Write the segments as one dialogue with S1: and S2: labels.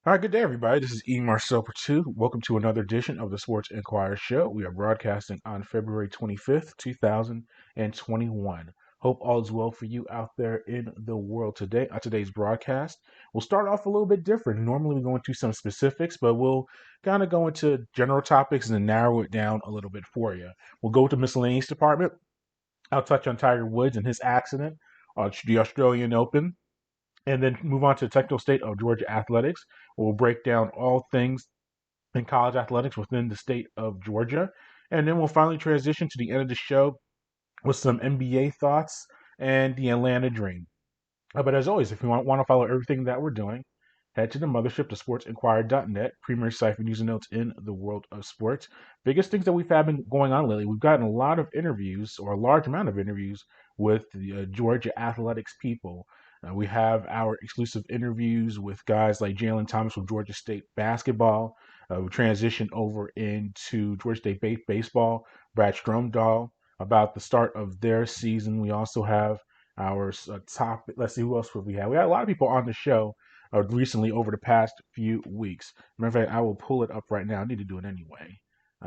S1: All right, good day, everybody. This is Mercer 2. Welcome to another edition of the Sports Inquirer Show. We are broadcasting on February 25th, 2021. Hope all is well for you out there in the world today. On today's broadcast, we'll start off a little bit different. Normally, we go into some specifics, but we'll kind of go into general topics and then narrow it down a little bit for you. We'll go to miscellaneous department. I'll touch on Tiger Woods and his accident, the Australian Open, and then move on to the technical state of Georgia athletics. We'll break down all things in college athletics within the state of Georgia. And then we'll finally transition to the end of the show with some NBA thoughts and the Atlanta Dream. But as always, if you want to follow everything that we're doing, head to the mothership to sportsinquirer.net, premier site for news and notes in the world of sports. Biggest things that we've had been going on lately, we've gotten a lot of interviews, or a large amount of interviews, with the Georgia athletics people. We have our exclusive interviews with guys like Jalen Thomas from Georgia State basketball. We transition over into Georgia State baseball. Brad Stromdahl about the start of their season. We also have our top. Let's see, who else would we have? We had a lot of people on the show recently over the past few weeks. Matter of fact, I will pull it up right now. I need to do it anyway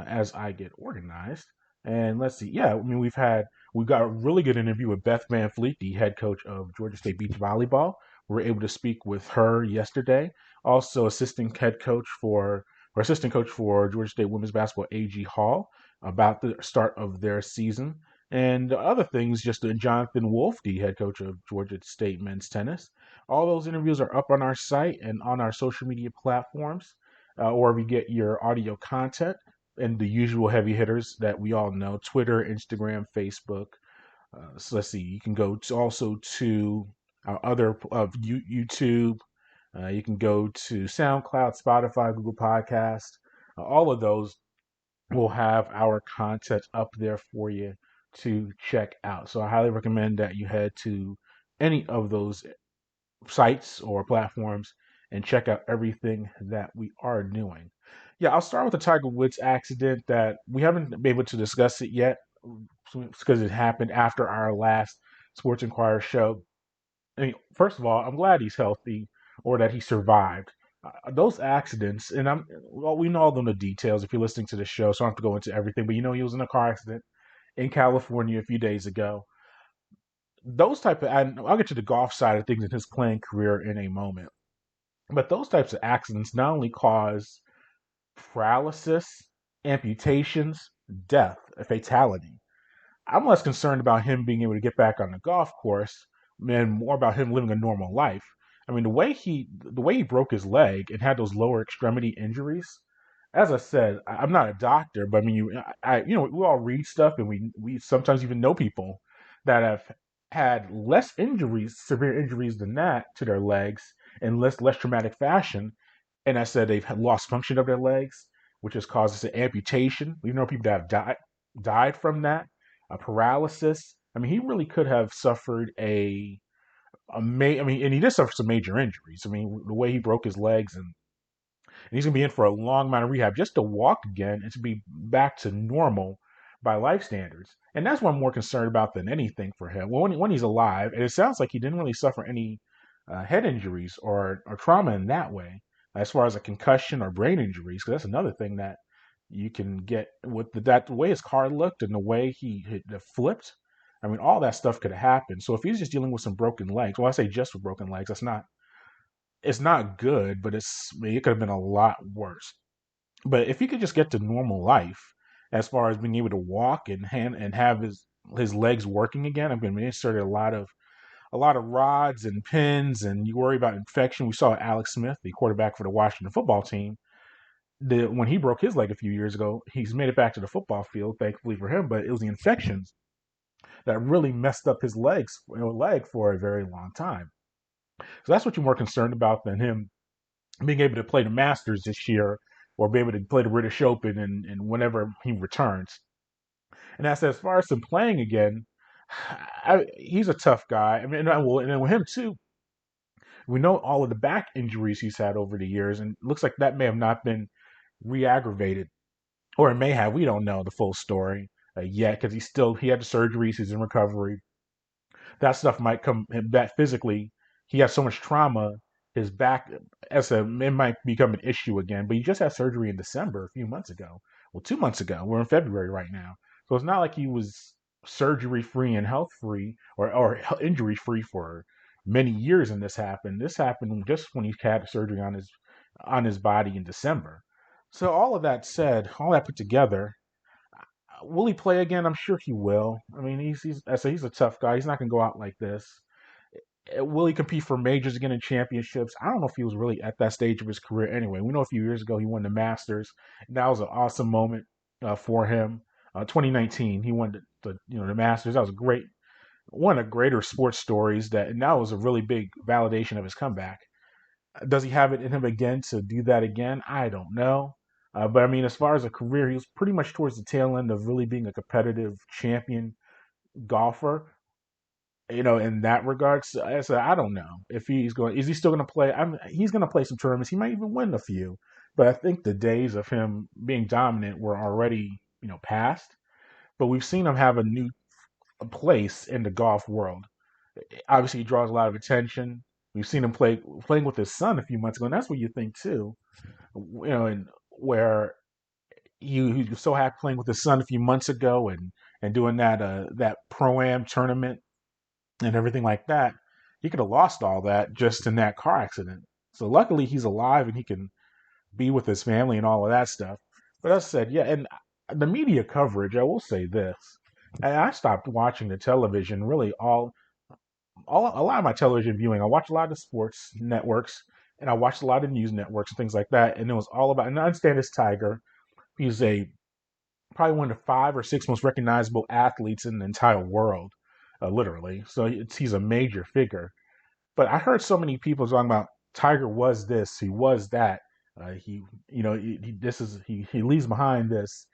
S1: as I get organized. And let's see. Yeah, I mean, we've got a really good interview with Beth Van Fleet, the head coach of Georgia State beach volleyball. We were able to speak with her yesterday. Also, assistant coach for Georgia State women's basketball, A.G. Hall, about the start of their season. And other things, just Jonathan Wolf, the head coach of Georgia State men's tennis. All those interviews are up on our site and on our social media platforms, or if you get your audio content and the usual heavy hitters that we all know: Twitter, Instagram, Facebook. So let's see, you can go to also to our other YouTube. You can go to SoundCloud, Spotify, Google Podcast. All of those will have our content up there for you to check out. So I highly recommend that you head to any of those sites or platforms and check out everything that we are doing. Yeah, I'll start with the Tiger Woods accident that we haven't been able to discuss it yet because it happened after our last Sports Inquirer show. I mean, first of all, I'm glad he's healthy or that he survived. Those accidents, and we know all of the details if you're listening to the show, so I don't have to go into everything. But he was in a car accident in California a few days ago. Those type of, and I'll get to the golf side of things in his playing career in a moment. But those types of accidents not only cause paralysis, amputations, death, a fatality. I'm less concerned about him being able to get back on the golf course and more about him living a normal life. I mean, the way he broke his leg and had those lower extremity injuries. As I said, I'm not a doctor, but I mean, we all read stuff, and we sometimes even know people that have had less injuries, severe injuries than that to their legs in less traumatic fashion. And I said they've lost function of their legs, which has caused an amputation. We know people that have died from that, a paralysis. I mean, he really could have suffered I mean, and he did suffer some major injuries. I mean, the way he broke his legs, and he's gonna be in for a long amount of rehab just to walk again and to be back to normal by life standards. And that's what I'm more concerned about than anything for him. Well, when he's alive, and it sounds like he didn't really suffer any head injuries or trauma in that way, as far as a concussion or brain injuries, because that's another thing that you can get with the way his car looked and the way he flipped. I mean, all that stuff could have happened. So if he's just dealing with some broken legs, well, I say just with broken legs, it's not good, but it could have been a lot worse. But if he could just get to normal life, as far as being able to walk and have his legs working again, I mean, we inserted a lot of rods and pins, and you worry about infection. We saw Alex Smith, the quarterback for the Washington football team, when he broke his leg a few years ago. He's made it back to the football field, thankfully for him, but it was the infections that really messed up his leg for a very long time. So that's what you're more concerned about than him being able to play the Masters this year or be able to play the British Open and whenever he returns. And that's as far as him playing again. He's a tough guy. I mean, and then with him too, we know all of the back injuries he's had over the years, and it looks like that may have not been re-aggravated, or it may have. We don't know the full story yet because he had the surgeries. He's in recovery. That stuff might come back physically. He has so much trauma. His back as a it might become an issue again. But he just had surgery in December a few months ago. Well, 2 months ago. We're in February right now, so it's not like he was surgery free and health free or injury free for many years. And This happened just when he had surgery on his body in December. So all of that said, all that put together, will he play again? I'm sure he will. I mean, I say he's a tough guy. He's not going to go out like this. Will he compete for majors again in championships? I don't know if he was really at that stage of his career anyway. We know a few years ago he won the Masters. And that was an awesome moment for him. 2019, he won the Masters. That was a one of the greater sports stories. And that was a really big validation of his comeback. Does he have it in him again to do that again? I don't know. But I mean, as far as a career, he was pretty much towards the tail end of really being a competitive champion golfer. In that regard, so I don't know if he's going. Is he still going to play? He's going to play some tournaments. He might even win a few. But I think the days of him being dominant were already, past. But we've seen him have a place in the golf world. Obviously, he draws a lot of attention. We've seen him playing with his son a few months ago, and that's what you think too. And where he was so happy playing with his son a few months ago, and doing that pro-am tournament and everything like that. He could have lost all that just in that car accident. So luckily he's alive and he can be with his family and all of that stuff. But as I said, yeah, and the media coverage, I will say this. I stopped watching the television really a lot of my television viewing. I watched a lot of the sports networks and I watched a lot of news networks and things like that. And it was all about, and I understand this Tiger. He's probably one of the 5 or 6 most recognizable athletes in the entire world, literally. So he's a major figure. But I heard so many people talking about Tiger was this, he was that. He leaves behind this,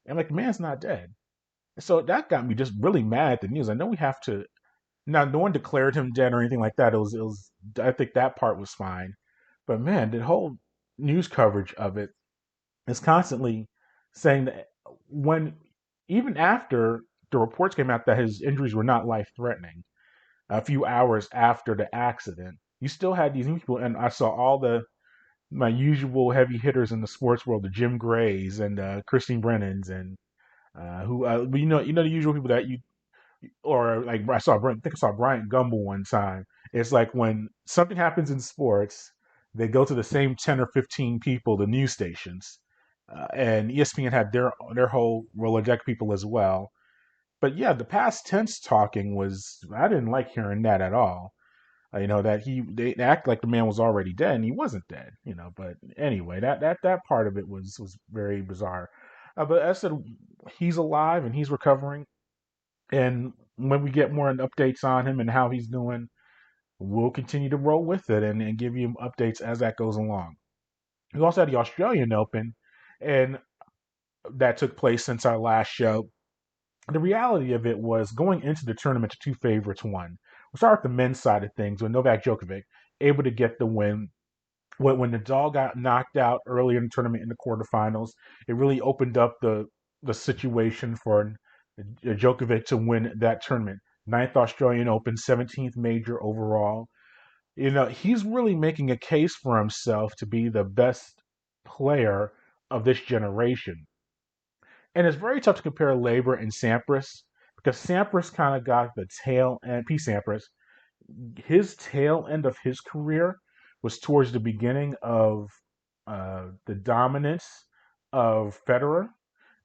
S1: and like the man's not dead. So that got me just really mad at the news. I know we have to. Now, no one declared him dead or anything like that. It was. I think that part was fine, but man, the whole news coverage of it is constantly saying that when even after the reports came out that his injuries were not life threatening, a few hours after the accident, you still had these people, and I saw all my usual heavy hitters in the sports world, the Jim Grays and Christine Brennans, and the usual people that you or like I think I saw Bryant Gumbel one time. It's like when something happens in sports, they go to the same 10 or 15 people, the news stations, and ESPN had their whole Rolodeck people as well. But yeah, the past tense talking was I didn't like hearing that at all. That they act like the man was already dead and he wasn't dead. But anyway, that part of it was very bizarre. But as I said, he's alive and he's recovering. And when we get more updates on him and how he's doing, we'll continue to roll with it and give you updates as that goes along. We also had the Australian Open, and that took place since our last show. The reality of it was going into the tournament, the two favorites won. We'll start with the men's side of things with Novak Djokovic able to get the win. When Nadal got knocked out earlier in the tournament in the quarterfinals, it really opened up the situation for Djokovic to win that tournament. Ninth Australian Open, 17th major overall. He's really making a case for himself to be the best player of this generation. And it's very tough to compare Labor and Sampras because Sampras kind of got the tail end. P. Sampras, his tail end of his career was towards the beginning of the dominance of Federer.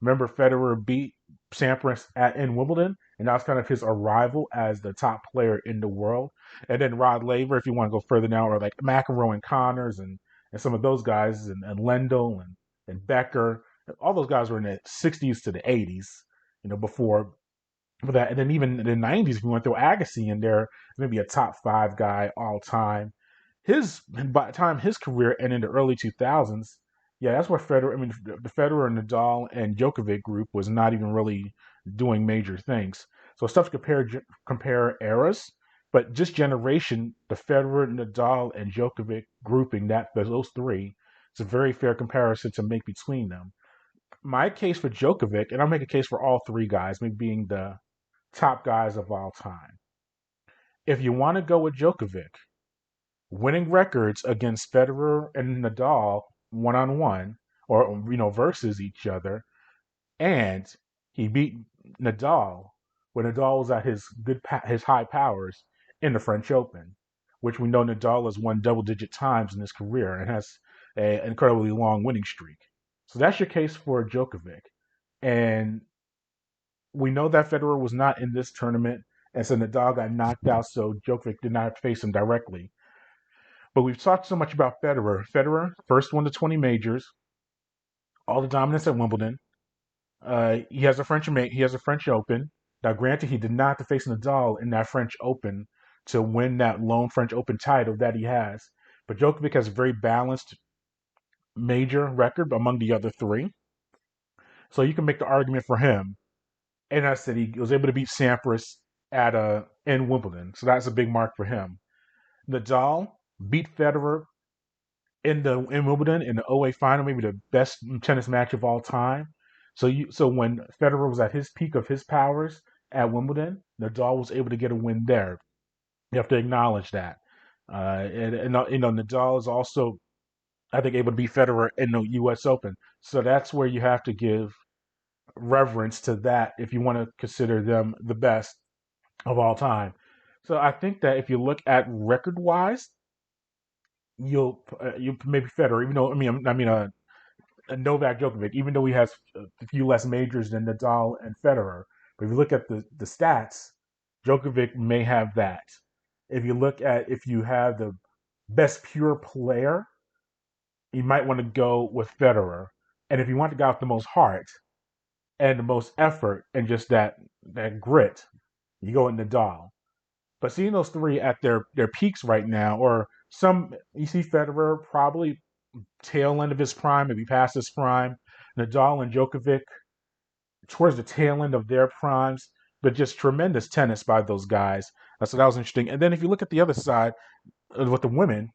S1: Remember, Federer beat Sampras in Wimbledon, and that was kind of his arrival as the top player in the world. And then Rod Laver, if you want to go further now, or like McEnroe and Connors and some of those guys, and Lendl and Becker, all those guys were in the 60s to the 80s, before for that. And then even in the 90s, if you went through Agassi in there, maybe a top 5 guy all time. By the time his career ended in the early 2000s, yeah, that's where Federer. I mean, the Federer, Nadal, and Djokovic group was not even really doing major things. So it's tough to compare eras, but just generation, the Federer, Nadal, and Djokovic grouping those three, it's a very fair comparison to make between them. My case for Djokovic, and I'll make a case for all three guys, maybe being the top guys of all time. If you want to go with Djokovic, winning records against Federer and Nadal one-on-one or versus each other, and he beat Nadal when Nadal was at his high powers in the French Open, which we know Nadal has won double-digit times in his career and has an incredibly long winning streak. So that's your case for Djokovic, and we know that Federer was not in this tournament, and so Nadal got knocked out, so Djokovic did not have to face him directly. But we've talked so much about Federer. Federer first won the 20 majors, all the dominance at Wimbledon. He has a French Open. Now, granted, he did not have to face Nadal in that French Open to win that lone French Open title that he has. But Djokovic has a very balanced major record among the other three, so you can make the argument for him. And I said he was able to beat Sampras at in Wimbledon, so that's a big mark for him. Nadal beat Federer in Wimbledon in the OA final, maybe the best tennis match of all time. So when Federer was at his peak of his powers at Wimbledon, Nadal was able to get a win there. You have to acknowledge that. And Nadal is also, I think, able to beat Federer in the U.S. Open. So that's where you have to give reverence to that if you want to consider them the best of all time. So I think that if you look at record wise, you maybe Federer, even though Novak Djokovic, even though he has a few less majors than Nadal and Federer. But if you look at the stats, Djokovic may have that. If you have the best pure player, you might want to go with Federer. And if you want to go with the most heart and the most effort and just that grit, you go with Nadal. But seeing those three at their peaks right now, or some you see Federer probably tail end of his prime, maybe past his prime. Nadal and Djokovic towards the tail end of their primes, but just tremendous tennis by those guys. So that was interesting. And then if you look at the other side with the women,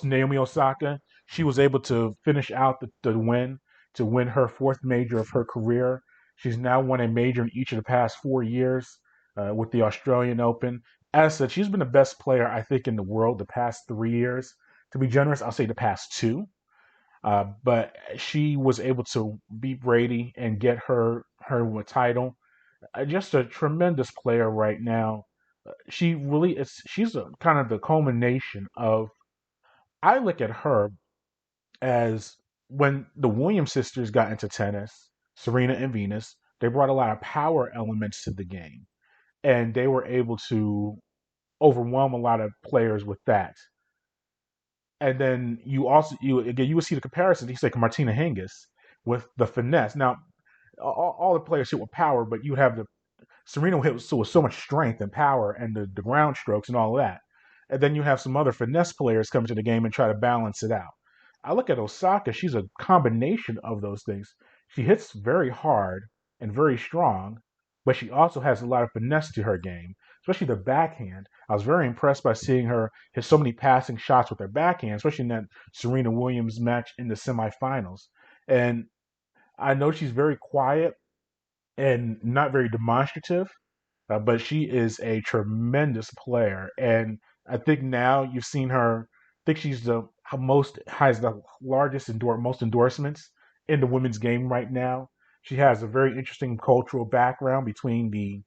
S1: Naomi Osaka, she was able to finish out the win to win her fourth major of her career. She's now won a major in each of the past 4 years with the Australian Open. As I said, she's been the best player, I think, in the world the past 3 years. To be generous, I'll say the past two. But she was able to beat Brady and get her title. Just a tremendous player right now. She really is. She's kind of the culmination of. I look at her as when the Williams sisters got into tennis, Serena and Venus. They brought a lot of power elements to the game, and they were able to overwhelm a lot of players with that. And then you would see the comparison. He's like Martina Hingis with the finesse. Now, all the players hit with power, but you have the Serena hit with so much strength and power and the ground strokes and all of that. And then you have some other finesse players come to the game and try to balance it out. I look at Osaka, she's a combination of those things. She hits very hard and very strong, but she also has a lot of finesse to her game, especially the backhand. I was very impressed by seeing her hit so many passing shots with her backhand, especially in that Serena Williams match in the semifinals. And I know she's very quiet and not very demonstrative, but she is a tremendous player. And I think now you've seen her. I think she's the most has the largest most endorsements in the women's game right now. She has a very interesting cultural background between the.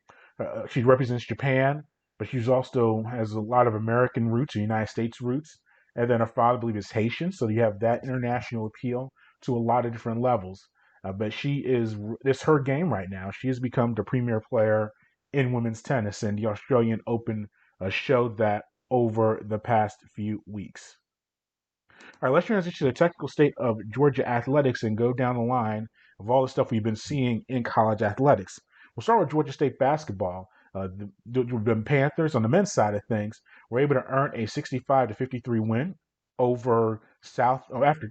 S1: She represents Japan, but she's also has a lot of American roots or United States roots. And then her father, I believe, is Haitian, so you have that international appeal to a lot of different levels. But it's her game right now. She has become the premier player in women's tennis, and the Australian Open showed that over the past few weeks. All right, let's transition to the technical state of Georgia athletics and go down the line of all the stuff we've been seeing in college athletics. We'll start with Georgia State basketball. The Panthers on the men's side of things were able to earn a 65-53 win over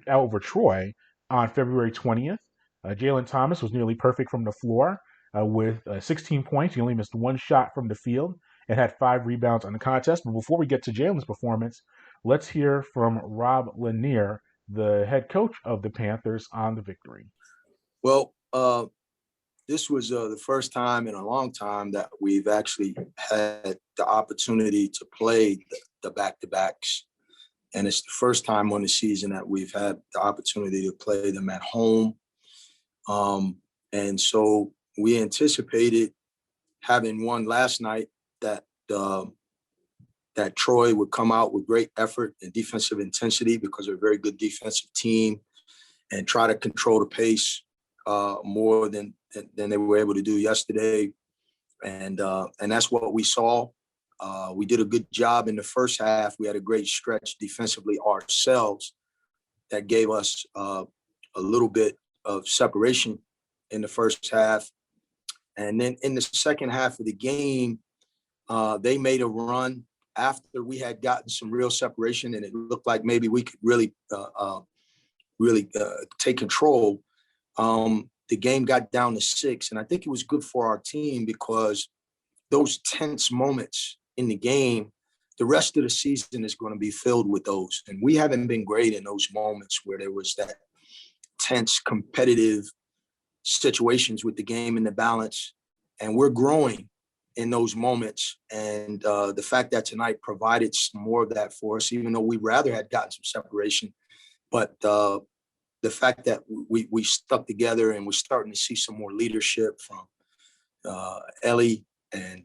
S1: over Troy on February 20th. Jalen Thomas was nearly perfect from the floor with 16 points. He only missed one shot from the field and had 5 rebounds on the contest. But before we get to Jalen's performance, let's hear from Rob Lanier, the head coach of the Panthers, on the victory.
S2: Well, this was the first time in a long time that we've actually had the opportunity to play the back-to-backs And it's the first time on the season that we've had the opportunity to play them at home. And so we anticipated, having won last night, that that Troy would come out with great effort and defensive intensity, because they're a very good defensive team, and try to control the pace more than they were able to do yesterday. And that's what we saw. We did a good job in the first half. We had a great stretch defensively ourselves that gave us a little bit of separation in the first half. And then in the second half of the game, they made a run after we had gotten some real separation, and it looked like maybe we could really take control. The game got down to 6, and I think it was good for our team, because those tense moments in the game, the rest of the season is going to be filled with those. And we haven't been great in those moments where there was that tense, competitive situations with the game in the balance. And we're growing in those moments. And the fact that tonight provided some more of that for us, even though we rather had gotten some separation. But the fact that we stuck together, and we're starting to see some more leadership from Ellie and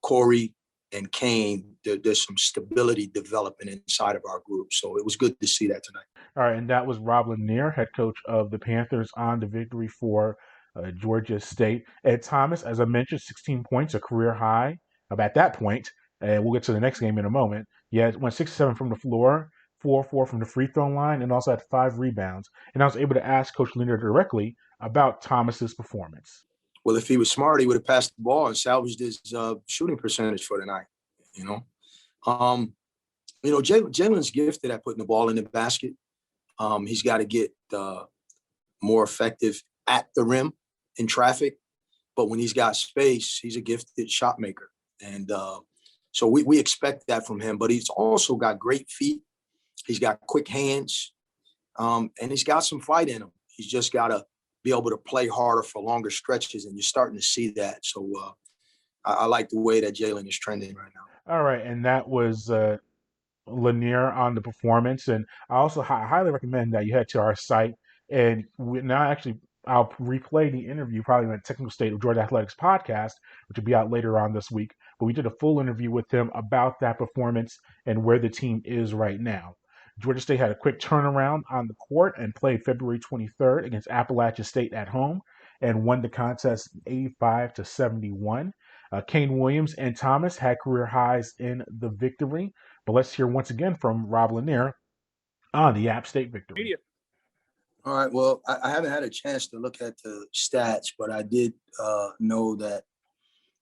S2: Corey and Kane, there's some stability developing inside of our group. So it was good to see that tonight.
S1: All right, and that was Rob Lanier, head coach of the Panthers, on the victory for Georgia State. Ed Thomas, as I mentioned, 16 points, a career high at that point. And we'll get to the next game in a moment. He went 6-7 from the floor, 4-4 from the free throw line, and also had 5 rebounds. And I was able to ask Coach Lanier directly about Thomas's performance.
S2: Well, if he was smart, he would have passed the ball and salvaged his shooting percentage for the night. Jalen's gifted at putting the ball in the basket. He's got to get more effective at the rim in traffic. But when he's got space, he's a gifted shot maker. And so we expect that from him. But he's also got great feet. He's got quick hands. And he's got some fight in him. He's just got to be able to play harder for longer stretches, and you're starting to see that. So I like the way that Jalen is trending right now.
S1: All right, and that was Lanier on the performance. And I also highly recommend that you head to our site. And I'll replay the interview probably on the Technical State of Georgia Athletics podcast, which will be out later on this week. But we did a full interview with him about that performance and where the team is right now. Georgia State had a quick turnaround on the court and played February 23rd against Appalachian State at home and won the contest 85-71. Kane Williams and Thomas had career highs in the victory. But let's hear once again from Rob Lanier on the App State victory.
S2: All right. Well, I haven't had a chance to look at the stats, but I did know that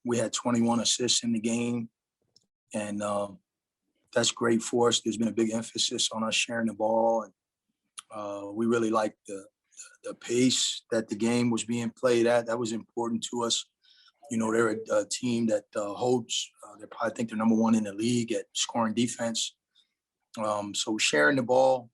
S2: we had 21 assists in the game. And that's great for us. There's been a big emphasis on us sharing the ball. And we really liked the pace that the game was being played at. That was important to us. They're a team that holds, I think they're number 1 in the league at scoring defense. So sharing the ball,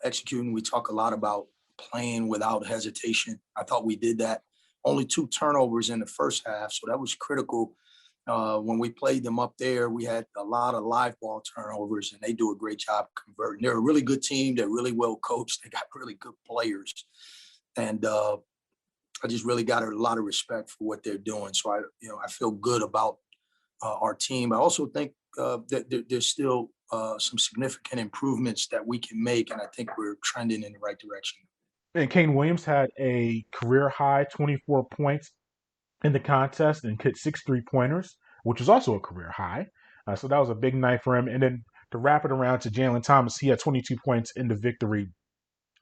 S2: executing, we talk a lot about playing without hesitation. I thought we did that. Only 2 turnovers in the first half, so that was critical. When we played them up there, we had a lot of live ball turnovers, and they do a great job converting. They're a really good team. They're really well coached. They got really good players. And I just really got a lot of respect for what they're doing. So I feel good about our team. I also think that there's still some significant improvements that we can make, and I think we're trending in the right direction.
S1: And Kane Williams had a career high 24 points in the contest and hit 6 3-pointers, which was also a career high. So that was a big night for him. And then to wrap it around to Jalen Thomas, he had 22 points in the victory,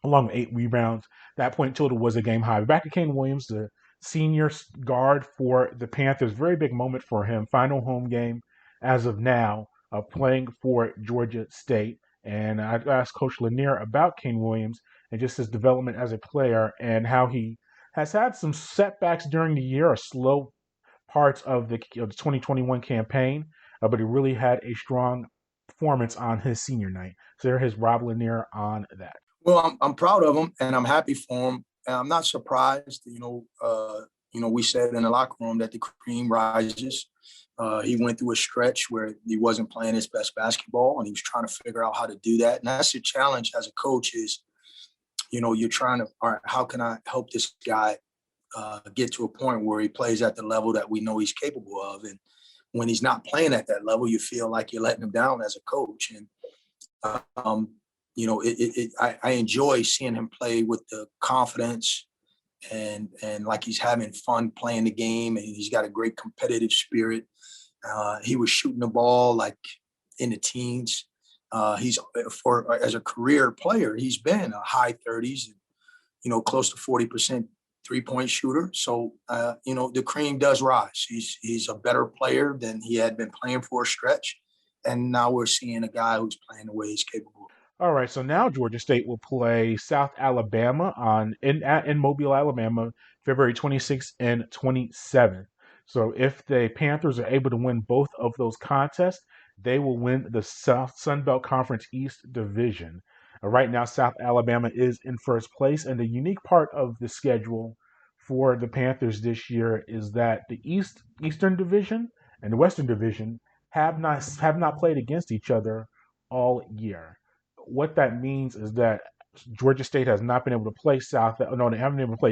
S1: along with 8 rebounds. That point total was a game high. Back to Kane Williams, the senior guard for the Panthers. Very big moment for him. Final home game as of now, playing for Georgia State. And I asked Coach Lanier about Kane Williams and just his development as a player and how he has had some setbacks during the year, or slow parts of the 2021 campaign, but he really had a strong performance on his senior night. So there is Rob Lanier on that.
S2: Well, I'm proud of him, and I'm happy for him. And I'm not surprised. We said in the locker room that the cream rises. He went through a stretch where he wasn't playing his best basketball, and he was trying to figure out how to do that. And that's the challenge as a coach is, you're trying to, all right, how can I help this guy get to a point where he plays at the level that we know he's capable of? And when he's not playing at that level, you feel like you're letting him down as a coach. And, I enjoy seeing him play with the confidence and like he's having fun playing the game, and he's got a great competitive spirit. He was shooting the ball like in the teens. He's as a career player, he's been a high 30s, close to 40% 3-point shooter. So, the cream does rise. He's a better player than he had been playing for a stretch. And now we're seeing a guy who's playing the way he's capable.
S1: All right, so now Georgia State will play South Alabama in Mobile, Alabama, February 26th and 27th. So if the Panthers are able to win both of those contests, they will win the South Sun Belt Conference East Division. Right now, South Alabama is in first place, and the unique part of the schedule for the Panthers this year is that the Eastern Division and the Western Division have not played against each other all year. What that means is that Georgia State has not been able to play they haven't been able to play,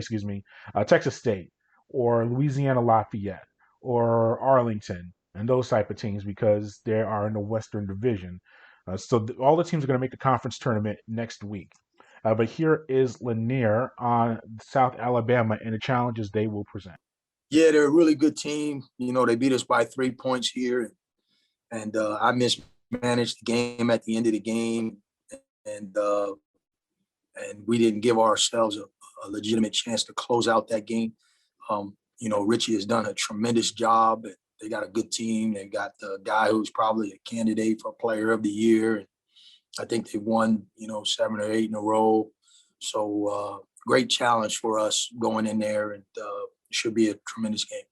S1: Texas State or Louisiana Lafayette or Arlington and those type of teams because they are in the Western Division. All the teams are going to make the conference tournament next week. But here is Lanier on South Alabama and the challenges they will present.
S2: Yeah, they're a really good team. They beat us by 3 points here. And I mismanaged the game at the end of the game. And we didn't give ourselves a legitimate chance to close out that game. Richie has done a tremendous job. They got a good team. They got the guy who's probably a candidate for Player of the Year. And I think they won, 7 or 8 in a row. So great challenge for us going in there, and should be a tremendous game.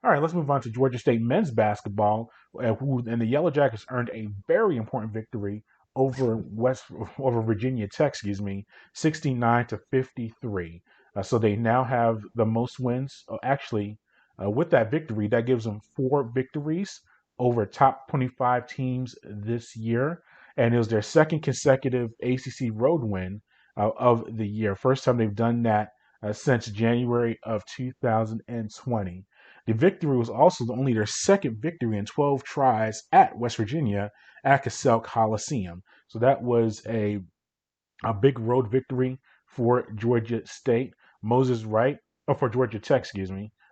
S1: All right, let's move on to Georgia State men's basketball, and the Yellow Jackets earned a very important victory over Virginia Tech, 69-53. So they now have the most wins. With that victory, that gives them 4 victories over top 25 teams this year, and it was their second consecutive ACC road win of the year. First time they've done that since January of 2020. The victory was also only their second victory in 12 tries at West Virginia at Cassell Coliseum. So that was a big road victory for Georgia State. For Georgia Tech,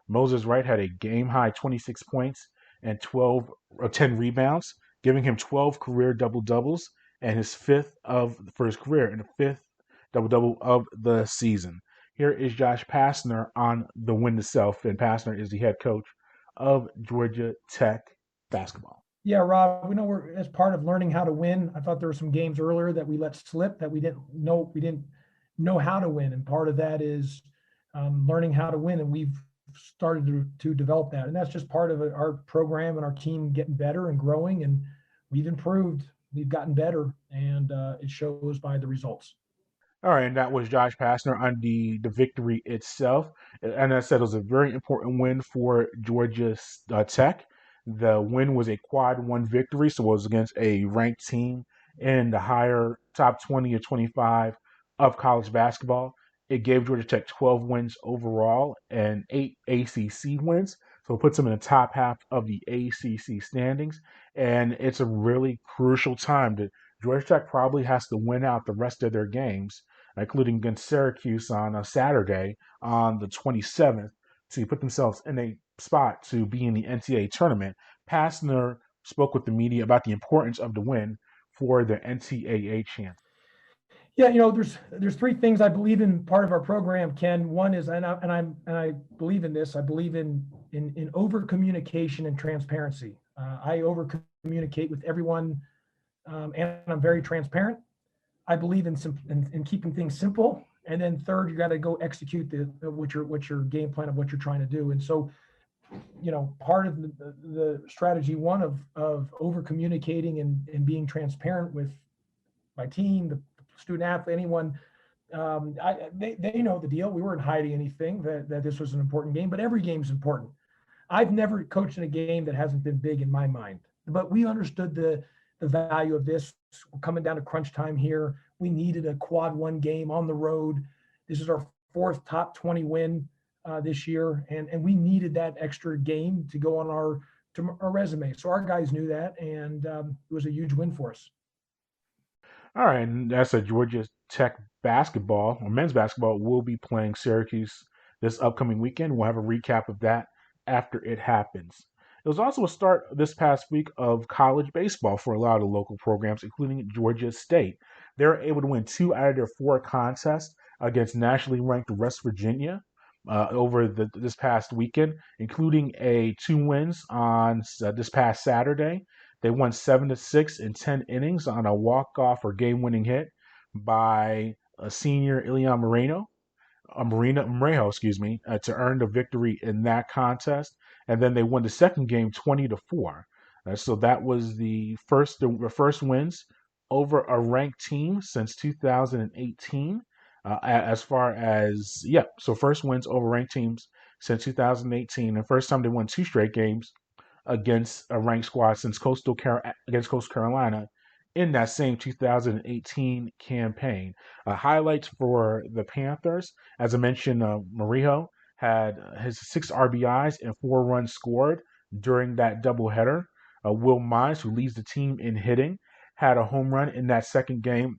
S1: Moses Wright had a game-high 26 points and 10 rebounds, giving him 12 career double-doubles and his fifth for his career and the fifth double-double of the season. Here is Josh Pastner on the win itself, and Pastner is the head coach of Georgia Tech basketball.
S3: Yeah, Rob, we know we're as part of learning how to win. I thought there were some games earlier that we let slip that we didn't know how to win, and part of that is learning how to win, and we've started to develop that, and that's just part of our program and our team getting better and growing, and we've improved, we've gotten better, and it shows by the results.
S1: All right, and that was Josh Pastner on the victory itself. And as I said, it was a very important win for Georgia Tech. The win was a quad 1 victory, so it was against a ranked team in the higher top 20 or 25 of college basketball. It gave Georgia Tech 12 wins overall and 8 ACC wins. So it puts them in the top half of the ACC standings. And it's a really crucial time that Georgia Tech probably has to win out the rest of their games, including against Syracuse on Saturday on the 27th, to put themselves in a spot to be in the NCAA tournament. Pastner spoke with the media about the importance of the win for the NCAA champ.
S3: Yeah, there's 3 things I believe in part of our program, Ken. One is, and I believe in this. I believe in over communication and transparency. I over communicate with everyone, and I'm very transparent. I believe in keeping things simple, and then third, you got to go execute what your game plan of what you're trying to do. And so, part of the strategy one of over communicating and being transparent with my team, the student athlete, anyone, they know the deal. We weren't hiding anything that this was an important game, but every game's important. I've never coached in a game that hasn't been big in my mind, but we understood the value of this. We're coming down to crunch time here. We needed a quad one game on the road. This is our fourth top 20 win this year, and we needed that extra game to go on our resume. So our guys knew that, and it was a huge win for us.
S1: All right, and that's a Georgia Tech basketball or men's basketball will be playing Syracuse this upcoming weekend. We'll have a recap of that after it happens. It was also a start this past week of college baseball for a lot of the local programs, including Georgia State. They were able to win 2 out of their 4 contests against nationally ranked West Virginia over this past weekend, including 2 wins on this past Saturday. They won 7-6 in 10 innings on a walk-off or game-winning hit by a senior Ilian Morejo, to earn the victory in that contest. And then they won the second game 20-4. So that was the first wins over a ranked team since 2018. So first wins over ranked teams since 2018, and first time they won 2 straight games against a ranked squad since Coastal Carolina in that same 2018 campaign. Highlights for the Panthers, as I mentioned, Murillo had his 6 RBIs and 4 runs scored during that doubleheader. Will Mize, who leads the team in hitting, had a home run in that second game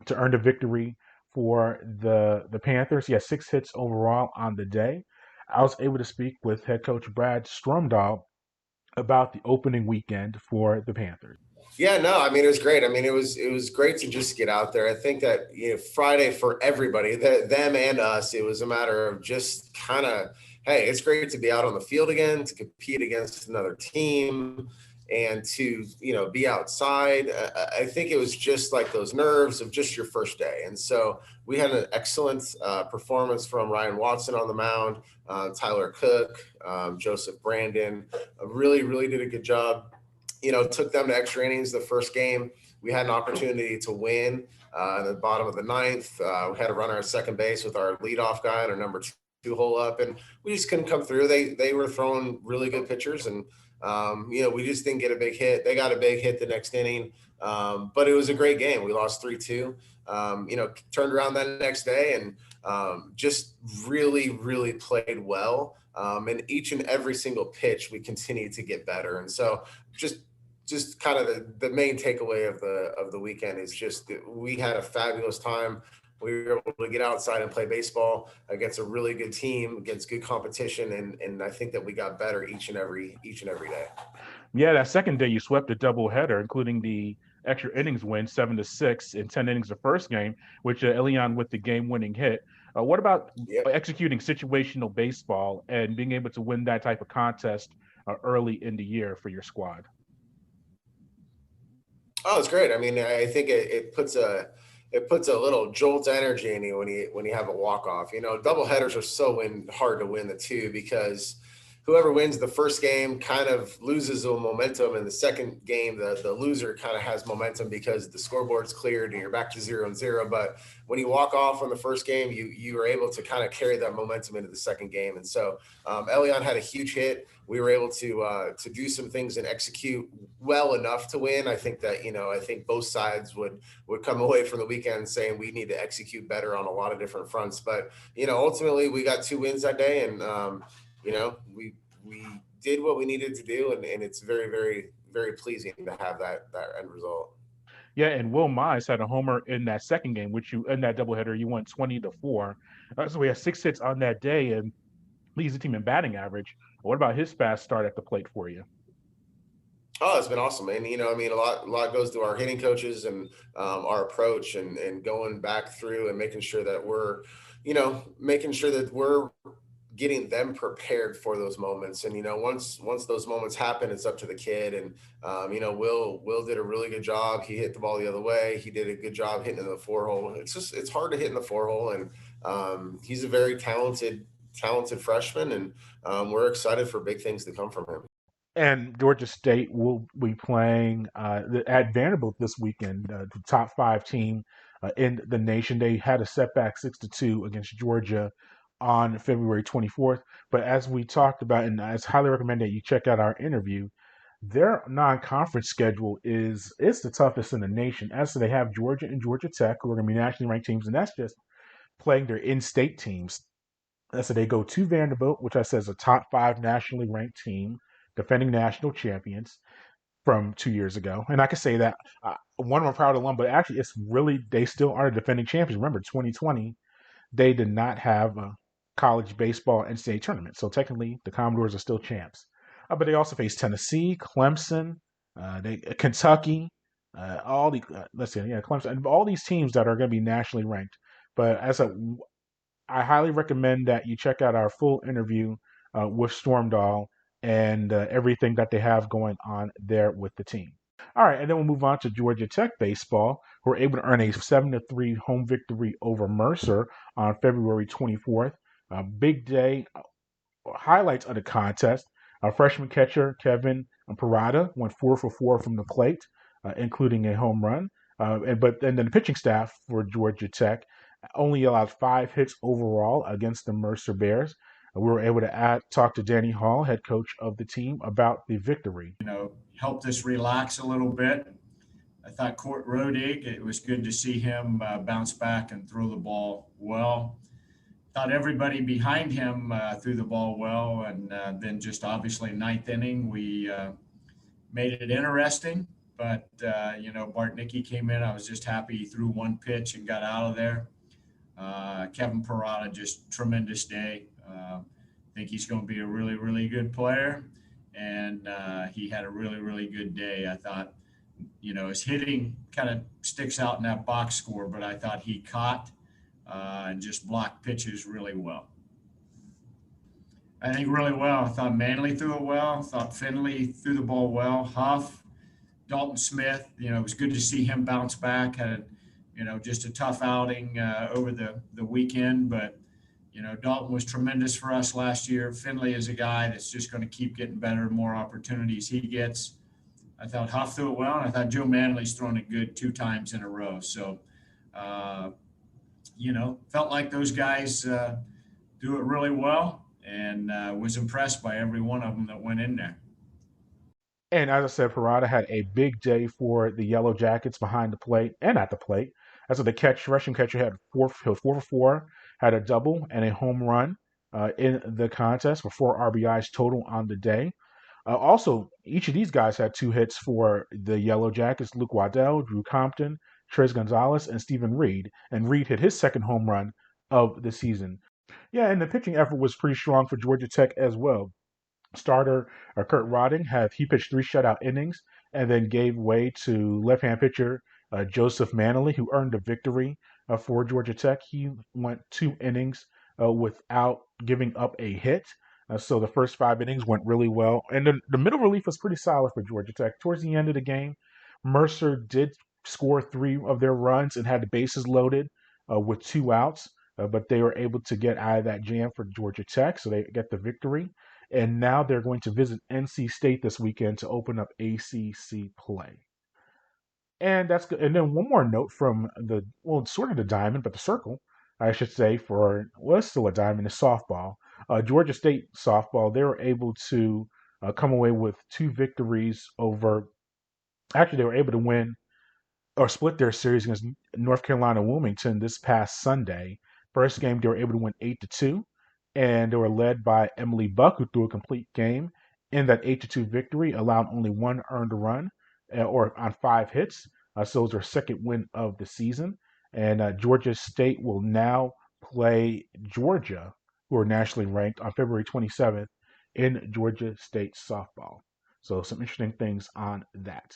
S1: to earn the victory for the Panthers. He had 6 hits overall on the day. I was able to speak with head coach Brad Stromdahl about the opening weekend for the Panthers.
S4: Yeah, no, I mean, it was great. I mean, it was great to just get out there. I think that, Friday for everybody, them and us, it was a matter of just kind of, hey, it's great to be out on the field again, to compete against another team and to, be outside. I think it was just like those nerves of just your first day. And so we had an excellent performance from Ryan Watson on the mound, Tyler Cook, Joseph Brandon, really, really did a good job. Took them to extra innings the first game. We had an opportunity to win in the bottom of the 9th. We had to run our second base with our leadoff guy and our number 2 hole up, and we just couldn't come through. They were throwing really good pitchers, and we just didn't get a big hit. They got a big hit the next inning, but it was a great game. We lost 3-2. Turned around that next day and just really, really played well. And each and every single pitch, we continued to get better. And so just kind of the main takeaway of the weekend is just that we had a fabulous time. We were able to get outside and play baseball against a really good team, against good competition, and I think that we got better each and every day.
S1: Yeah, that second day you swept a doubleheader, including the extra innings win, 7-6 in 10 innings the first game, which Ilian with the game-winning hit. What about executing situational baseball and being able to win that type of contest early in the year for your squad?
S4: Oh, it's great. I mean, I think it puts a little jolt of energy in you when you have a walk-off. Doubleheaders are so hard to win the 2 because whoever wins the first game kind of loses the momentum, and the second game, the loser kind of has momentum because the scoreboard's cleared and you're back to 0-0. But when you walk off on the first game, you are able to kind of carry that momentum into the second game. And so Elion had a huge hit. We were able to do some things and execute well enough to win. I think that, I think both sides would come away from the weekend saying we need to execute better on a lot of different fronts. But, ultimately we got 2 wins that day, and, we did what we needed to do, and it's very, very, very pleasing to have that end result.
S1: Yeah, and Will Mize had a homer in that second game, which in that doubleheader, you won 20-4. So we had 6 hits on that day and leads the team in batting average. What about his fast start at the plate for you?
S4: Oh, it's been awesome. And, a lot goes to our hitting coaches and our approach and going back through and making sure that we're getting them prepared for those moments. And, once those moments happen, it's up to the kid. And, Will did a really good job. He hit the ball the other way. He did a good job hitting in the 4-hole. It's hard to hit in the 4-hole. And he's a very talented freshman. And we're excited for big things to come from him.
S1: And Georgia State will be playing at Vanderbilt this weekend, the top 5 team in the nation. They had a setback 6-2 against Georgia on February 24th. But as we talked about, and I highly recommend that you check out our interview, their non-conference schedule is it's the toughest in the nation. As so they have Georgia and Georgia Tech, who are going to be nationally ranked teams, and that's just playing their in-state teams. So they go to Vanderbilt, which I said is a top 5 nationally ranked team, defending national champions from 2 years ago. And I can say that one of my proud alum, but actually it's really, they still are defending champions. Remember, 2020, they did not have a college baseball NCAA tournament. So technically, the Commodores are still champs. But they also face Tennessee, Clemson, Kentucky, all the let's see, yeah, Clemson, and all these teams that are going to be nationally ranked. But I highly recommend that you check out our full interview with Stromdahl and everything that they have going on there with the team. All right, and then we'll move on to Georgia Tech baseball, who were able to earn a 7-3 home victory over Mercer on February 24th. Big day highlights of the contest. Freshman catcher Kevin Parada went 4 for 4 from the plate, including a home run. But then the pitching staff for Georgia Tech only allowed 5 hits overall against the Mercer Bears. We were able to talk to Danny Hall, head coach of the team, about the victory.
S5: Helped us relax a little bit. I thought Court Rodig, it was good to see him bounce back and throw the ball well. Thought everybody behind him threw the ball well, and then just obviously ninth inning, we made it interesting. But, Bart Nicki came in. I was just happy he threw one pitch and got out of there. Kevin Parada, just tremendous day. I think he's going to be a really, really good player. And he had a really, really good day. I thought, his hitting kind of sticks out in that box score, but I thought he caught and just blocked pitches really well. I think really well. I thought Manley threw it well. I thought Finley threw the ball well. Huff, Dalton Smith, it was good to see him bounce back. Had, just a tough outing over the weekend, but Dalton was tremendous for us last year. Finley is a guy that's just going to keep getting better, the more opportunities he gets. I thought Huff threw it well, and I thought Joe Manley's thrown it good 2 times in a row. So, felt like those guys do it really well, and was impressed by every one of them that went in there.
S1: And as I said, Parada had a big day for the Yellow Jackets behind the plate and at the plate. As the rushing catcher had 4 for 4, had a double and a home run in the contest for 4 RBIs total on the day. Also, each of these guys had 2 hits for the Yellow Jackets: Luke Waddell, Drew Compton, Tres Gonzalez, and Stephen Reed. And Reed hit his second home run of the season. Yeah, and the pitching effort was pretty strong for Georgia Tech as well. Starter Kurt Rodding he pitched 3 shutout innings and then gave way to left-hand pitcher Joseph Manley, who earned a victory for Georgia Tech. He went 2 innings without giving up a hit. So the first 5 innings went really well. And the middle relief was pretty solid for Georgia Tech. Towards the end of the game, Mercer did score 3 of their runs and had the bases loaded with 2 outs. But they were able to get out of that jam for Georgia Tech, so they get the victory. And now they're going to visit NC State this weekend to open up ACC play. And that's good. And then one more note from sort of the diamond, but the circle, I should say, it's still a diamond, is softball. Georgia State softball, they were able to come away with 2 victories over. Actually, they were able to win or split their series against North Carolina Wilmington this past Sunday. First game, they were able to win 8-2, and they were led by Emily Buck, who threw a complete game. In that 8-2 victory, allowed only 1 earned run or on 5 hits. So it was their second win of the season. And Georgia State will now play Georgia, who are nationally ranked, on February 27th in Georgia State softball. So some interesting things on that.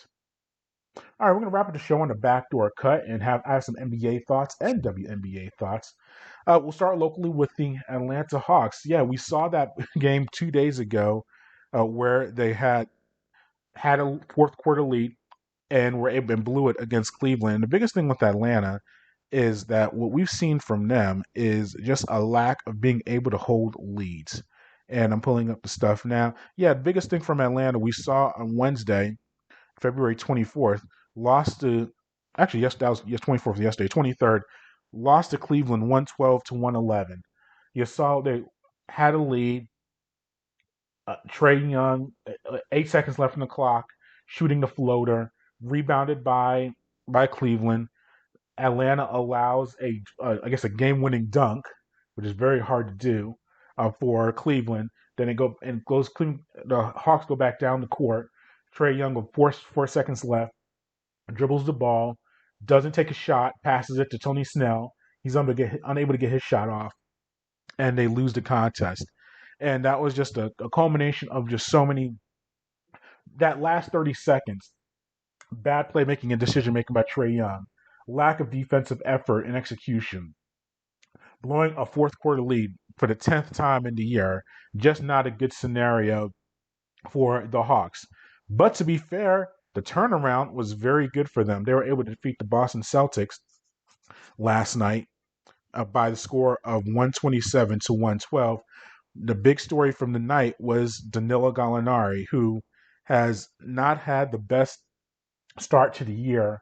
S1: All right, we're going to wrap up the show on the backdoor cut and I have some NBA thoughts and WNBA thoughts. We'll start locally with the Atlanta Hawks. Yeah, we saw that game 2 days ago where they had a fourth quarter lead and were able and blew it against Cleveland. And the biggest thing with Atlanta is that what we've seen from them is just a lack of being able to hold leads. And I'm pulling up the stuff now. Yeah, the biggest thing from Atlanta we saw on Wednesday, February 24th, lost to, actually, yes, that was 24th yesterday, 23rd, lost to Cleveland 112-111. You saw they had a lead. Trae Young, 8 seconds left on the clock, shooting the floater, rebounded by Cleveland. Atlanta allows I guess a game-winning dunk, which is very hard to do for Cleveland. Then it goes. The Hawks go back down the court. Trae Young with 4 seconds left, dribbles the ball, doesn't take a shot, passes it to Tony Snell. He's unable to get his shot off, and they lose the contest. And that was just a culmination of just so many. That last 30 seconds, bad playmaking and decision making by Trae Young, lack of defensive effort and execution, blowing a fourth quarter lead for the 10th time in the year, just not a good scenario for the Hawks. But to be fair, the turnaround was very good for them. They were able to defeat the Boston Celtics last night by the score of 127 to 112. The big story from the night was Danilo Gallinari, who has not had the best start to the year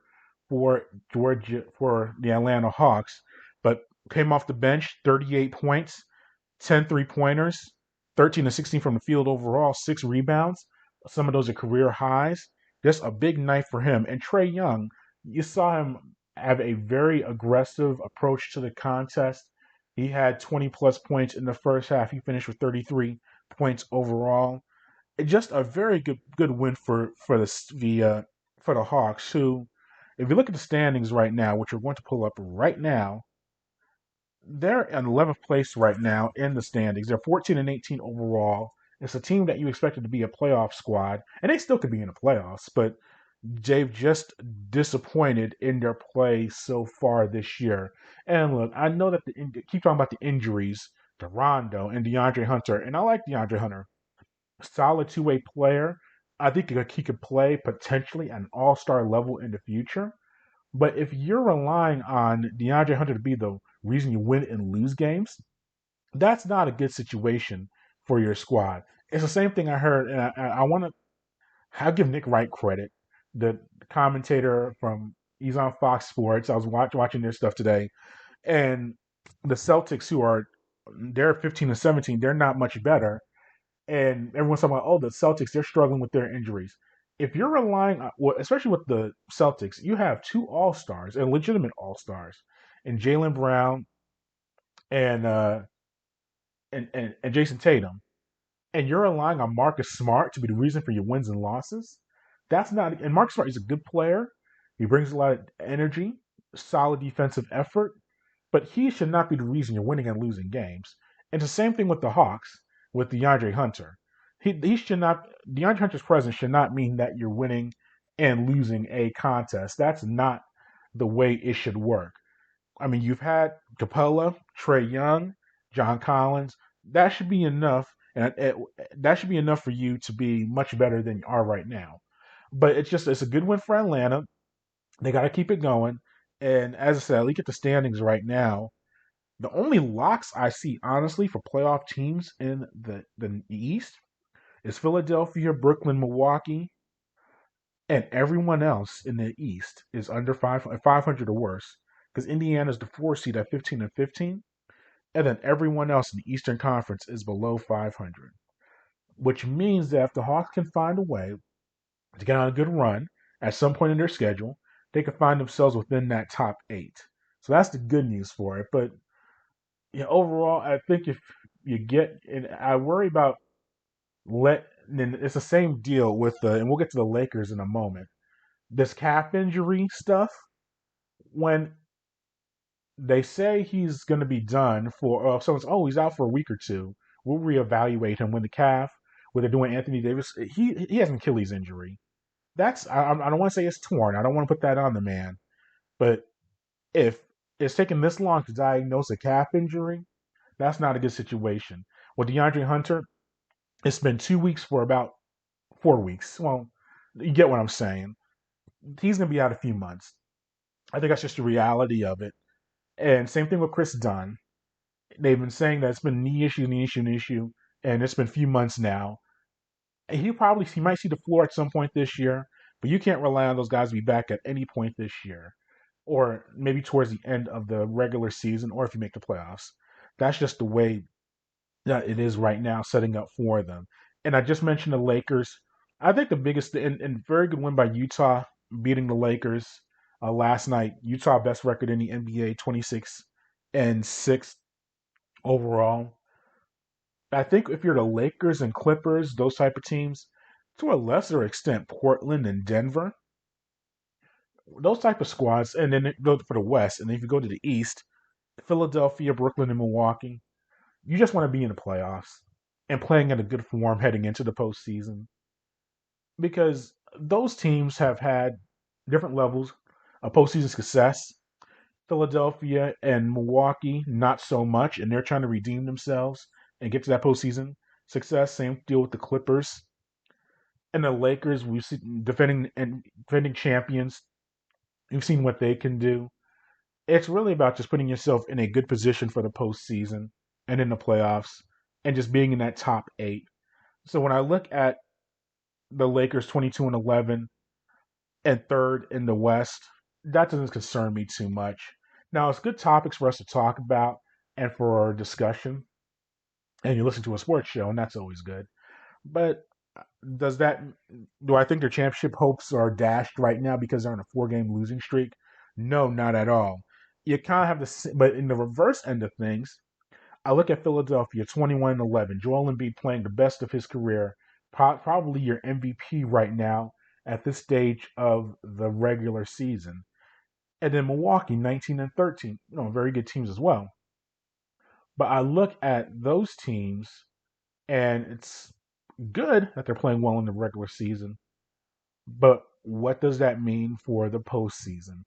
S1: for the Atlanta Hawks, but came off the bench, 38 points, 10 3-pointers, 13 to 16 from the field overall, 6 rebounds. Some of those are career highs. Just a big night for him. And Trae Young, you saw him have a very aggressive approach to the contest. He had 20-plus points in the first half. He finished with 33 points overall. Just a very good win for the Hawks, who, if you look at the standings right now, which we're going to pull up right now, they're in 11th place right now in the standings. They're 14 and 18 overall. It's a team that you expected to be a playoff squad, and they still could be in the playoffs, but they've just disappointed in their play so far this year. And look, I know that keep talking about the injuries to Rondo and DeAndre Hunter, and I like DeAndre Hunter. Solid two-way player. I think he could play potentially at an all-star level in the future. But if you're relying on DeAndre Hunter to be the reason you win and lose games, that's not a good situation for your squad. It's the same thing I heard, and I'll give Nick Wright credit, the commentator he's on Fox Sports. I was watching their stuff today, and the Celtics, they're 15 and 17, they're not much better. And everyone's talking about, the Celtics, they're struggling with their injuries. If you're relying on, especially with the Celtics, you have 2 all-stars, and legitimate all-stars, and Jaylen Brown and Jason Tatum, and you're relying on Marcus Smart to be the reason for your wins and losses. That's not. And Marcus Smart is a good player. He brings a lot of energy, solid defensive effort, but he should not be the reason you're winning and losing games. And it's the same thing with the Hawks with DeAndre Hunter. He should not. DeAndre Hunter's presence should not mean that you're winning and losing a contest. That's not the way it should work. I mean, you've had Capella, Trae Young, John Collins. That should be enough, and that should be enough for you to be much better than you are right now. But it's a good win for Atlanta. They got to keep it going. And as I said, look at the standings right now. The only locks I see, honestly, for playoff teams in the East is Philadelphia, Brooklyn, Milwaukee, and everyone else in the East is under 500 or worse. Because Indiana's the 4 seed at 15 and 15, and then everyone else in the Eastern Conference is below 500, which means that if the Hawks can find a way to get on a good run at some point in their schedule, they can find themselves within that top 8. So that's the good news for it. But overall, I think if you and I worry about then it's the same deal with and we'll get to the Lakers in a moment. This calf injury stuff, when they say he's going to be done he's out for a week or 2, we'll reevaluate him when they're doing Anthony Davis. He has an Achilles injury. I don't want to say it's torn. I don't want to put that on the man. But if it's taken this long to diagnose a calf injury, that's not a good situation. With DeAndre Hunter, it's been 2 weeks for about 4 weeks. Well, you get what I'm saying. He's going to be out a few months. I think that's just the reality of it. And same thing with Chris Dunn. They've been saying that it's been knee issue, and it's been a few months now. And he might see the floor at some point this year, but you can't rely on those guys to be back at any point this year, or maybe towards the end of the regular season, or if you make the playoffs. that's just the way that it is right now, setting up for them. And I just mentioned the Lakers. I think the biggest and very good win by Utah, beating the Lakers last night. Utah best record in the NBA, 26-6 overall. I think if you're the Lakers and Clippers, those type of teams, to a lesser extent, Portland and Denver, those type of squads, and then go for the West, and then if you go to the East, Philadelphia, Brooklyn, and Milwaukee, you just want to be in the playoffs and playing at a good form heading into the postseason because those teams have had different levels of postseason success. Philadelphia and Milwaukee, not so much, and they're trying to redeem themselves and get to that postseason success. Same deal with the Clippers and the Lakers. We've seen defending champions. We've seen what they can do. It's really about just putting yourself in a good position for the postseason and in the playoffs and just being in that top 8. So when I look at the Lakers 22-11 and third in the West, that doesn't concern me too much. Now, it's good topics for us to talk about and for our discussion. And you listen to a sports show, and that's always good. But do I think their championship hopes are dashed right now because they're on a 4-game losing streak? No, not at all. You kind of have but in the reverse end of things, I look at Philadelphia 21-11. Joel Embiid playing the best of his career, probably your MVP right now at this stage of the regular season. And then Milwaukee 19-13, very good teams as well. But I look at those teams, and it's good that they're playing well in the regular season. But what does that mean for the postseason?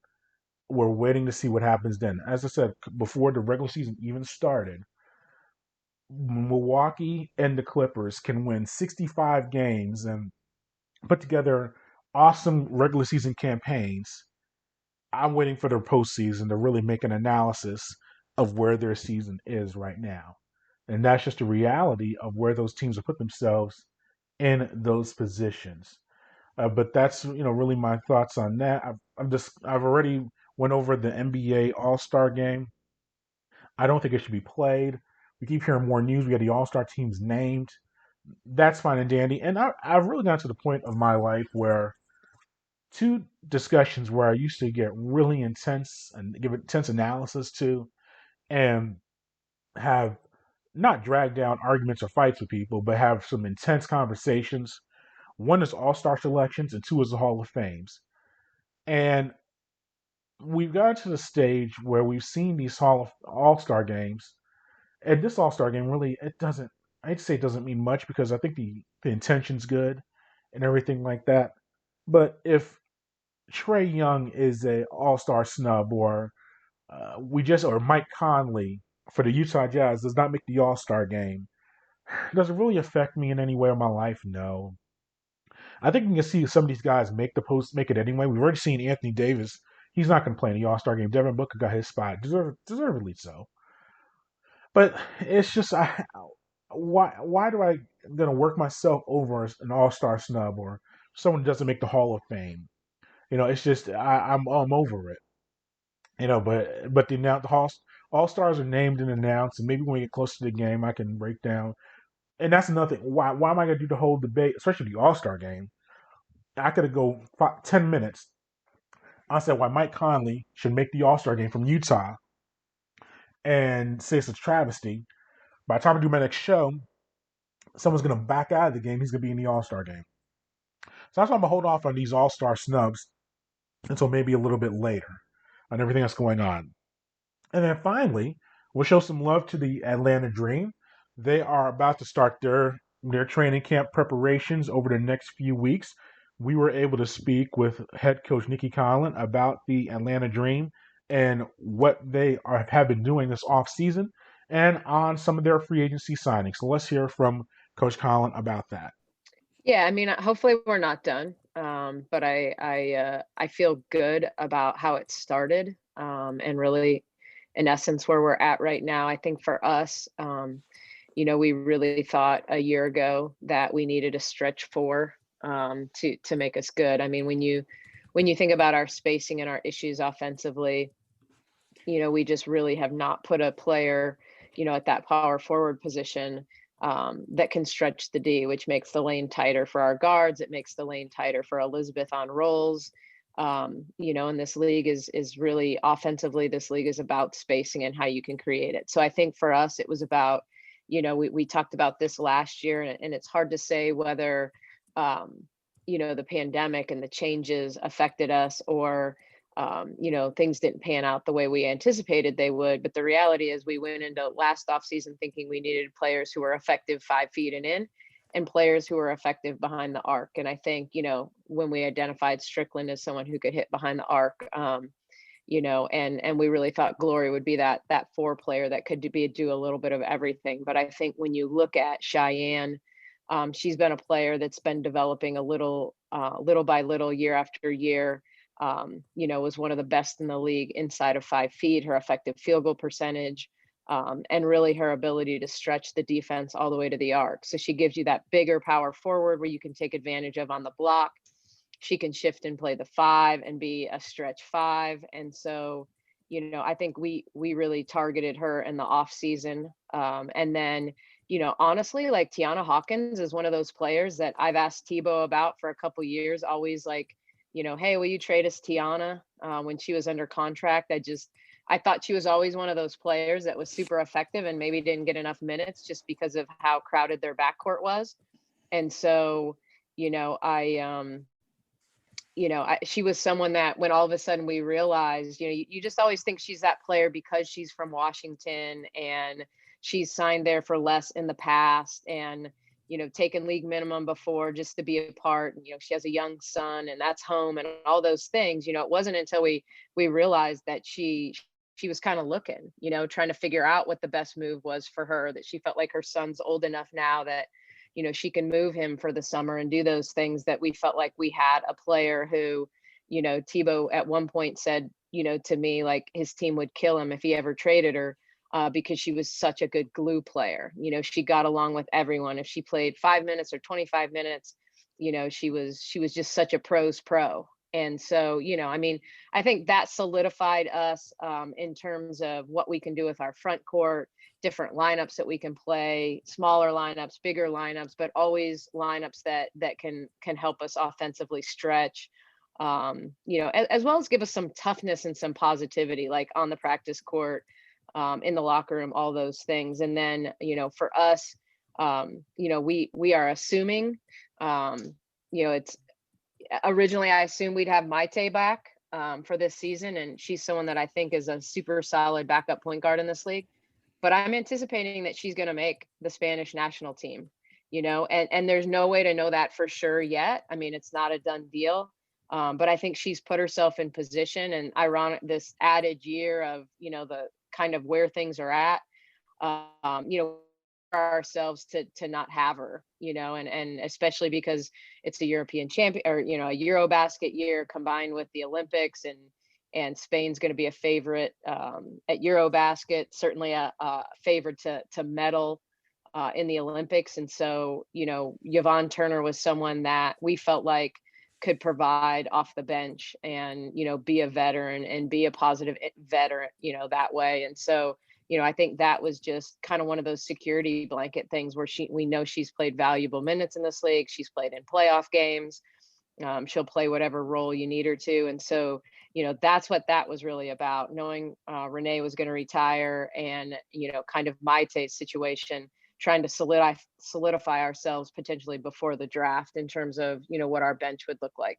S1: We're waiting to see what happens then. As I said, before the regular season even started, Milwaukee and the Clippers can win 65 games and put together awesome regular season campaigns. I'm waiting for the postseason to really make an analysis of where their season is right now. And that's just the reality of where those teams have put themselves in those positions. But that's really my thoughts on that. I've already went over the NBA All-Star game. I don't think it should be played. We keep hearing more news. We got the All-Star teams named. That's fine and dandy. And I've really gotten to the point of my life where two discussions where I used to get really intense and give intense analysis to and have not dragged down arguments or fights with people, but have some intense conversations. One is All-Star selections and two is the Hall of Fames. And we've got to the stage where we've seen these All-Star games. And this All-Star game really, I'd say it doesn't mean much because I think the intention's good and everything like that. But if Trae Young is a All-Star snub or or Mike Conley for the Utah Jazz does not make the All-Star game, does it really affect me in any way in my life? No. I think we can see some of these guys make it anyway. We've already seen Anthony Davis. He's not going to play in the All-Star game. Devin Booker got his spot, deservedly so. But it's just why do I going to work myself over an All-Star snub or someone who doesn't make the Hall of Fame? It's just I'm over it. But the All Stars are named and announced, and maybe when we get close to the game, I can break down. And that's another thing. Why am I going to do the whole debate, especially the All Star game? I could go 10 minutes. I said why Mike Conley should make the All Star game from Utah, and say it's a travesty. By the time I do my next show, someone's going to back out of the game. He's going to be in the All Star game. So that's why I'm going to hold off on these All Star snubs until maybe a little bit later on everything that's going on. And then finally, we'll show some love to the Atlanta Dream. They are about to start their training camp preparations over the next few weeks. We were able to speak with head coach Nicki Collen about the Atlanta Dream and what they have been doing this offseason and on some of their free agency signings. So let's hear from Coach Collen about that.
S6: Yeah, I mean, hopefully we're not done, but I feel good about how it started, and really, in essence, where we're at right now. I think for us, we really thought a year ago that we needed a stretch 4 to make us good. I mean, when you think about our spacing and our issues offensively, we just really have not put a player at that power forward position, that can stretch the D, which makes the lane tighter for our guards. It makes the lane tighter for Elizabeth on rolls. And this league is really offensively, this league is about spacing and how you can create it. So I think for us, it was about, we talked about this last year, and it's hard to say whether, the pandemic and the changes affected us, or, things didn't pan out the way we anticipated they would. But the reality is we went into last offseason thinking we needed players who were effective 5 feet and in, and players who are effective behind the arc. And I think, when we identified Strickland as someone who could hit behind the arc, and we really thought Glory would be that 4 player that could do a little bit of everything. But I think when you look at Cheyenne, she's been a player that's been developing a little by little, year after year. Was one of the best in the league inside of 5 feet, her effective field goal percentage, and really her ability to stretch the defense all the way to the arc. So she gives you that bigger power forward where you can take advantage of on the block. She can shift and play the 5 and be a stretch 5. And so, I think we really targeted her in the off season. And then, honestly, like Tiana Hawkins is one of those players that I've asked Tebow about for a couple years, always like, hey, will you trade us Tiana? When she was under contract, I thought she was always one of those players that was super effective and maybe didn't get enough minutes just because of how crowded their backcourt was. And so, she was someone that when all of a sudden we realized, you just always think she's that player because she's from Washington and she's signed there for less in the past and, taken league minimum before just to be a part. And, she has a young son and that's home and all those things. It wasn't until we realized that she was kind of looking, trying to figure out what the best move was for her, that she felt like her son's old enough now that, she can move him for the summer and do those things, that we felt like we had a player who, Tebow at one point said, to me, like his team would kill him if he ever traded her. Because she was such a good glue player. She got along with everyone. If she played 5 minutes or 25 minutes, she was just such a pro's pro. And so, I think that solidified us in terms of what we can do with our front court, different lineups that we can play, smaller lineups, bigger lineups, but always lineups that can help us offensively stretch, as well as give us some toughness and some positivity, like on the practice court, in the locker room, all those things. And then, for us, we are assuming, it's originally I assumed we'd have Maite back for this season. And she's someone that I think is a super solid backup point guard in this league. But I'm anticipating that she's going to make the Spanish national team, and there's no way to know that for sure yet. I mean, it's not a done deal. But I think she's put herself in position, and ironic, this added year of, the kind of where things are at, ourselves to not have her, and especially because it's a European champion, or, a Eurobasket year combined with the Olympics, and Spain's going to be a favorite at Eurobasket, certainly a favorite to medal in the Olympics. And so, Yvonne Turner was someone that we felt like could provide off the bench and, be a veteran and be a positive veteran, that way. And so, I think that was just kind of one of those security blanket things where we know she's played valuable minutes in this league. She's played in playoff games. She'll play whatever role you need her to. And so, that's what that was really about, knowing Renee was going to retire, and, kind of Maite's situation, trying to solidify ourselves potentially before the draft in terms of, what our bench would look like.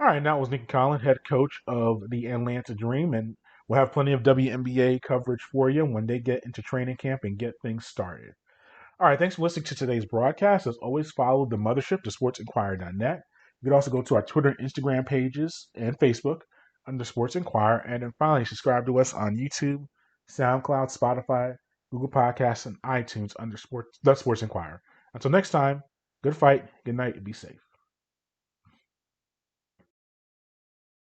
S1: All right, that was Nicki Collen, head coach of the Atlanta Dream, and we'll have plenty of WNBA coverage for you when they get into training camp and get things started. All right, thanks for listening to today's broadcast. As always, follow the mothership, the sportsinquirer.net. You can also go to our Twitter and Instagram pages and Facebook under Sports Inquirer. And then finally, subscribe to us on YouTube, SoundCloud, Spotify, Google Podcasts, and iTunes under The Sports Inquirer. Until next time, good fight, good night, and be safe.